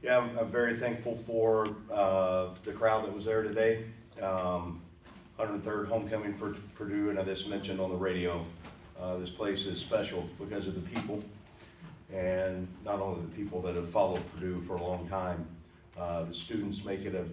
Yeah, I'm very thankful for the crowd that was there today. 103rd homecoming for Purdue, and I just mentioned on the radio, this place is special because of the people, and not only the people that have followed Purdue for a long time. The students make it a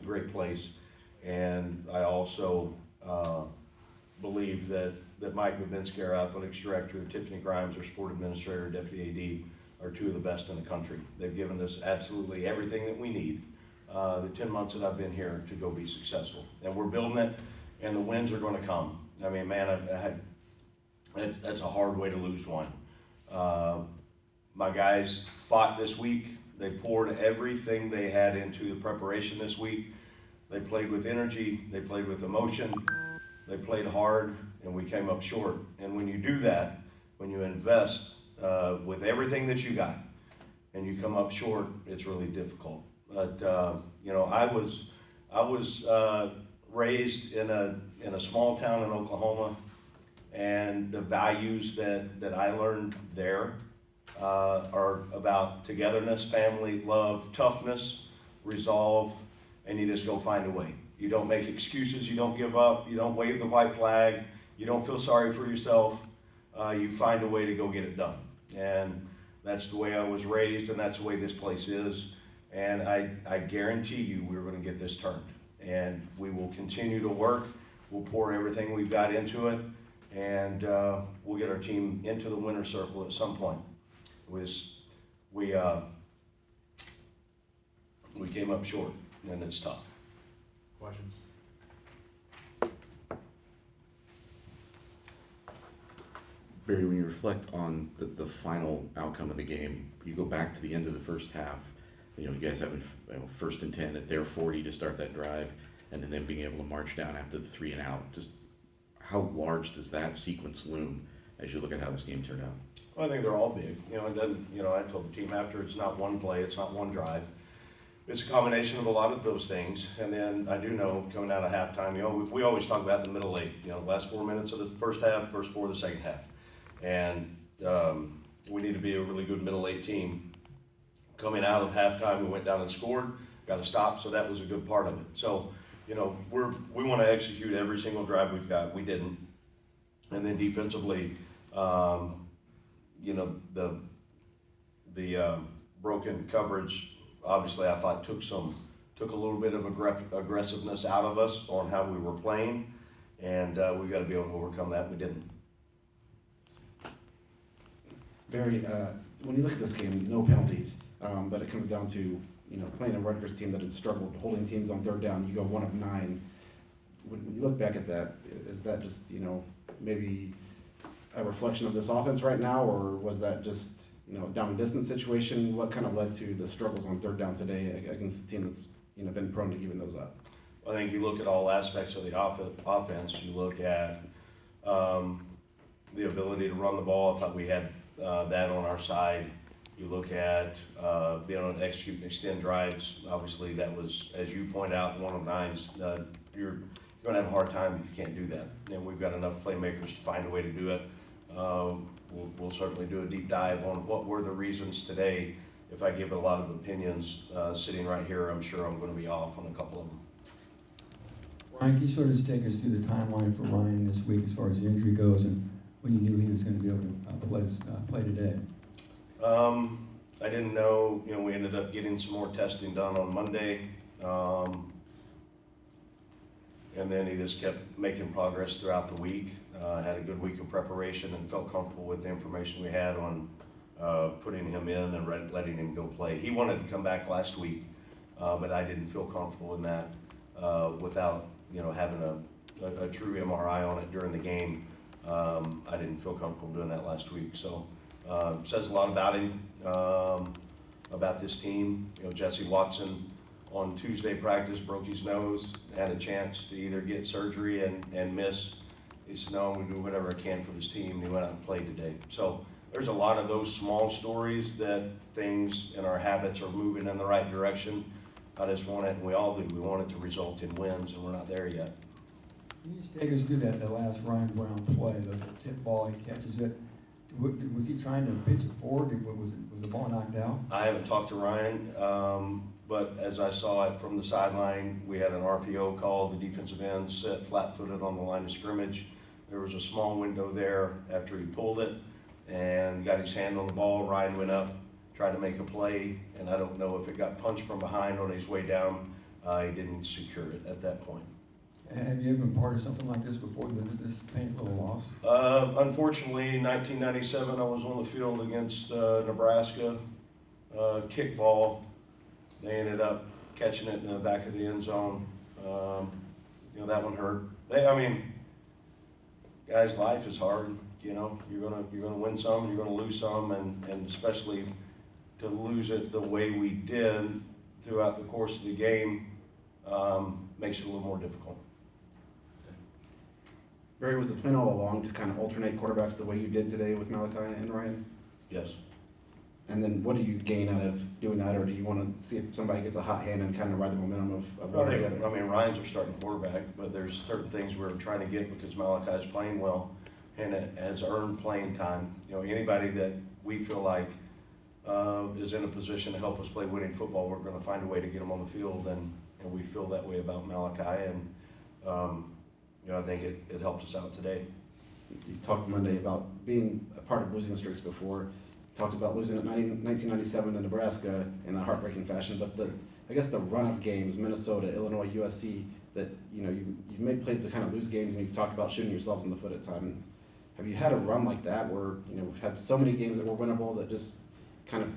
great place, and I also believe that Mike Babinski, our athletics director, Tiffany Grimes, our sport administrator, deputy AD, are two of the best in the country. They've given us absolutely everything that we need the 10 months that I've been here to go be successful. And we're building it, and the wins are going to come. I mean, man, that's a hard way to lose one. My guys fought this week. They poured everything they had into the preparation this week. They played with energy, they played with emotion, they played hard, and we came up short. And when you do that, when you invest with everything that you got, and you come up short, it's really difficult. But I was raised in a small town in Oklahoma, and the values that I learned there are about togetherness, family, love, toughness, resolve, and you just go find a way. You don't make excuses, you don't give up, you don't wave the white flag, you don't feel sorry for yourself, you find a way to go get it done. And that's the way I was raised, and that's the way this place is. And I guarantee you we're going to get this turned. And we will continue to work, we'll pour everything we've got into it, and we'll get our team into the winner's circle at some point. We came up short, and it's tough. Questions? Barry, when you reflect on the final outcome of the game, you go back to the end of the first half, you guys having first and 10 at their 40 to start that drive, and then being able to march down after the 3 and out. Just how large does that sequence loom as you look at how this game turned out? Well, I think they're all big. And then, I told the team after, it's not one play, it's not one drive. It's a combination of a lot of those things. And then I do know coming out of halftime, we always talk about the middle eight, last 4 minutes of the first half, first 4 of the second half. And we need to be a really good middle eight team. Coming out of halftime, we went down and scored, got a stop, so that was a good part of it. So, we want to execute every single drive we've got. We didn't. And then defensively, the broken coverage, obviously I thought took a little bit of aggressiveness out of us on how we were playing, and we've got to be able to overcome that. We didn't. Barry, when you look at this game, no penalties, but it comes down to playing a Rutgers team that had struggled holding teams on third down. You go 1 of 9. When you look back at that, is that just maybe a reflection of this offense right now, or was that just down and distance situation? What kind of led to the struggles on third down today against the team that's been prone to giving those up? I think you look at all aspects of the offense. You look at the ability to run the ball. I thought we had that on our side. You look at being able to execute and extend drives. Obviously, that was, as you point out, 1 of 9s. You're going to have a hard time if you can't do that. And we've got enough playmakers to find a way to do it. We'll certainly do a deep dive on what were the reasons today. If I give a lot of opinions sitting right here, I'm sure I'm going to be off on a couple of them. Ryan, can you sort of just take us through the timeline for Ryan this week as far as the injury goes, and when you knew he was going to be able to play today? I didn't know. We ended up getting some more testing done on Monday, and then he just kept making progress throughout the week. Had a good week of preparation and felt comfortable with the information we had on putting him in and letting him go play. He wanted to come back last week, but I didn't feel comfortable in that without having a true MRI on it during the game. I didn't feel comfortable doing that last week. So says a lot about him, about this team. Jesse Watson on Tuesday practice broke his nose, had a chance to either get surgery and miss. He said, no, I'm going to do whatever I can for this team. And he went out and played today. So there's a lot of those small stories that things and our habits are moving in the right direction. I just want it, and we all do. We want it to result in wins, and we're not there yet. Can you just take us through that last Ryan Browne play, the tip ball, he catches it. Was he trying to pitch it forward? Was the ball knocked out? I haven't talked to Ryan, but as I saw it from the sideline, we had an RPO call, the defensive end set flat-footed on the line of scrimmage. There was a small window there after he pulled it and got his hand on the ball. Ryan went up, tried to make a play, and I don't know if it got punched from behind on his way down. He didn't secure it at that point. Have you ever been part of something like this before, this painful loss? Unfortunately, in 1997, I was on the field against Nebraska, kickball. They ended up catching it in the back of the end zone. That one hurt. Guys, life is hard. You're gonna win some, you're gonna lose some, and especially to lose it the way we did throughout the course of the game makes it a little more difficult. Barry, was the plan all along to kind of alternate quarterbacks the way you did today with Malachi and Ryan? Yes. And then what do you gain out of doing that, or do you want to see if somebody gets a hot hand and kind of ride the momentum of one or the other? Ryan's our starting quarterback, but there's certain things we're trying to get because Malachi's playing well and has earned playing time. Anybody that we feel like is in a position to help us play winning football, we're going to find a way to get them on the field, and we feel that way about Malachi, and I think it helped us out today. You talked Monday about being a part of losing streaks before. Talked about losing at 1997 in Nebraska in a heartbreaking fashion, but I guess the run of games, Minnesota, Illinois, USC, that you've made plays to kind of lose games, and you've talked about shooting yourselves in the foot at times. Have you had a run like that where we've had so many games that were winnable that just kind of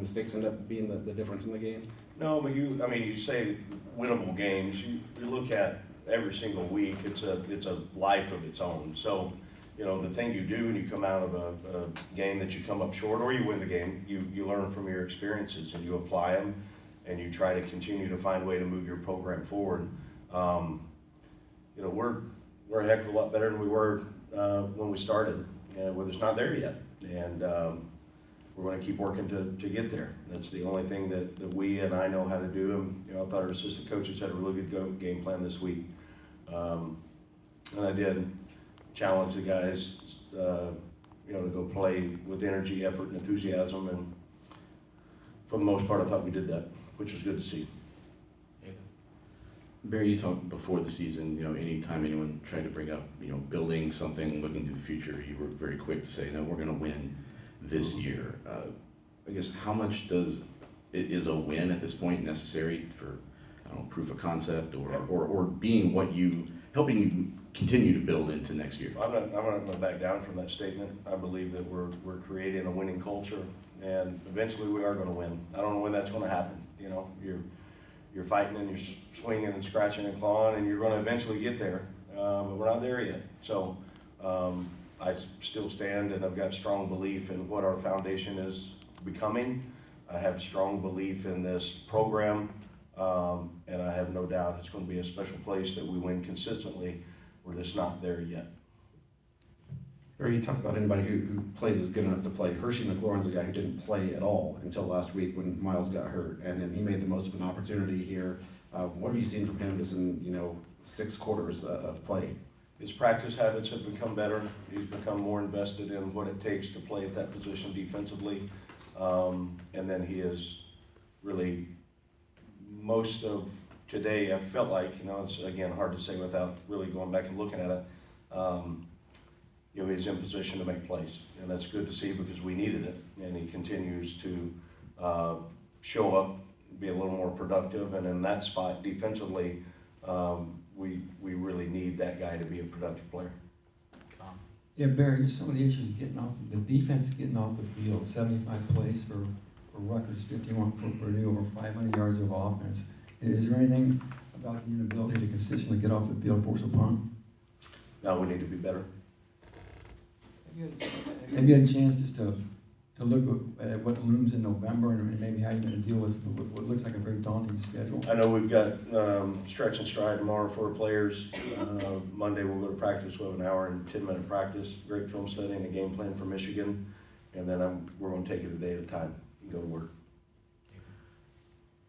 mistakes end up being the difference in the game? No, but you say winnable games. You look at every single week. It's a life of its own. So. The thing you do when you come out of a game that you come up short or you win the game, you learn from your experiences and you apply them and you try to continue to find a way to move your program forward. We're a heck of a lot better than we were when we started, and we're just not there yet. And we're going to keep working to get there. That's the only thing that we and I know how to do. And I thought our assistant coaches had a really good game plan this week, and I did challenge the guys, to go play with energy, effort, and enthusiasm, and for the most part, I thought we did that, which was good to see. Barry, you talked before the season, anytime anyone tried to bring up, building something, looking to the future, you were very quick to say, no, we're going to win this year. I guess how much is a win at this point necessary for, proof of concept or being helping you continue to build into next year? I'm not going to back down from that statement. I believe that we're creating a winning culture, and eventually we are going to win. I don't know when that's going to happen. You're fighting and you're swinging and scratching and clawing, and you're going to eventually get there, but we're not there yet. So I still stand, and I've got strong belief in what our foundation is becoming. I have strong belief in this program, and I have no doubt it's going to be a special place that we win consistently. We're just not there yet. Or you talk about anybody who plays is good enough to play. Hershey McLaurin's a guy who didn't play at all until last week when Miles got hurt, and then he made the most of an opportunity here. What have you seen from him just in 6 quarters of play? His practice habits have become better. He's become more invested in what it takes to play at that position defensively, and then he is really most of today, I felt like, it's again hard to say without really going back and looking at it, he's in position to make plays, and that's good to see because we needed it, and he continues to show up, be a little more productive, and in that spot defensively, we really need that guy to be a productive player. Yeah, Barry, just some of the issues the defense getting off the field, 75 plays for Rutgers, 51 for Purdue, over 500 yards of offense. Is there anything about the inability to consistently get off the field, force a punt? No, we need to be better. Have you had a chance just to look at what looms in November and maybe how you're going to deal with what looks like a very daunting schedule? I know we've got stretch and stride tomorrow for our players. Monday we'll go to practice. We'll have an hour and 10-minute practice, great film study and a game plan for Michigan. And then we're going to take it a day at a time and go to work.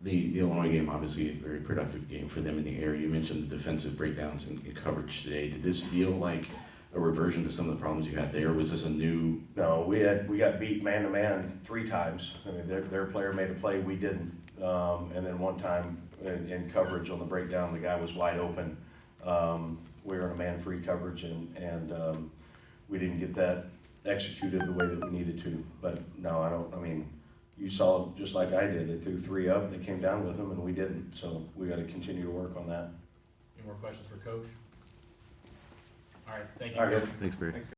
The Illinois game, obviously a very productive game for them in the air. You mentioned the defensive breakdowns in coverage today. Did this feel like a reversion to some of the problems you had there? Was this a new, No, we got beat man-to-man 3 times. I mean, their player made a play, we didn't. And then one time in coverage on the breakdown, the guy was wide open. We were in a man-free coverage and we didn't get that executed the way that we needed to. But no, I mean, you saw just like I did, they threw 3 up, they came down with them and we didn't. So we gotta continue to work on that. Any more questions for Coach? All right, thank you. All right, Coach. thanks, Barry. Thanks.